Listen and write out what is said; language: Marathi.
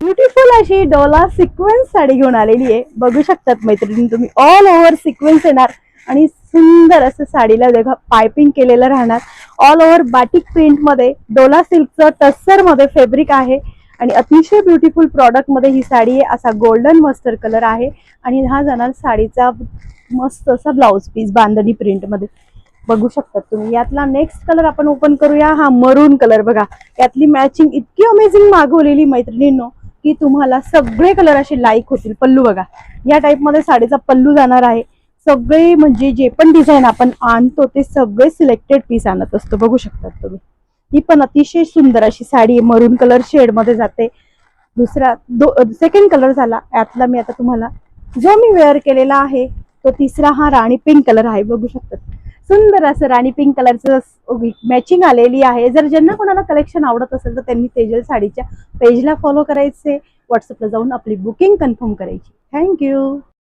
ब्युटिफुल अशी डोला सिक्वेन्स साडी घेऊन आलेली आहे. बघू शकतात मैत्रिणी तुम्ही, ऑल ओव्हर सिक्वेन्स येणार आणि सुंदर असं साडीला देखा पायपिंग केलेलं राहणार. ऑल ओव्हर बाटिक प्रिंट मध्ये डोला सिल्कचं टस्सर मध्ये फॅब्रिक आहे आणि अतिशय ब्युटिफुल प्रॉडक्ट मध्ये ही साडी आहे. असा गोल्डन मस्टर्ड कलर आहे आणि हा जाणार साडीचा मस्त असा ब्लाउज पीस बांधणी प्रिंट मध्ये. बघू शकतात तुम्ही. यातला नेक्स्ट कलर आपण ओपन करूया. हा मरून कलर बघा, यातली मॅचिंग इतकी अमेझिंग मागवलेली मैत्रिणींनो की तुम्हाला सगळे कलर असे लाईक होतील. पल्लू बघा, या टाइप मध्ये साडीचा पल्लू जाणार आहे. सगळे म्हणजे जे पण डिझाईन आपण आणतो ते सगळे सिलेक्टेड पीस आणत असतो. बघू शकतात तुम्ही. ही पण अतिशय सुंदर अशी साडी मरून कलर शेड मध्ये जाते. दुसरा सेकंड कलर झाला. यातला मी आता तुम्हाला जो मी वेअर केलेला आहे तो तिसरा हा राणी पिंक कलर आहे. बघू शकतात सुंदर असं राणी पिंक कलरचं मॅचिंग आलेली आहे. जर ज्यांना कोणाला कलेक्शन आवडत असेल तर त्यांनी तेजल साडीच्या पेजला फॉलो करायचे, व्हॉट्सअपला जाऊन आपली बुकिंग कन्फर्म करायची. थँक्यू.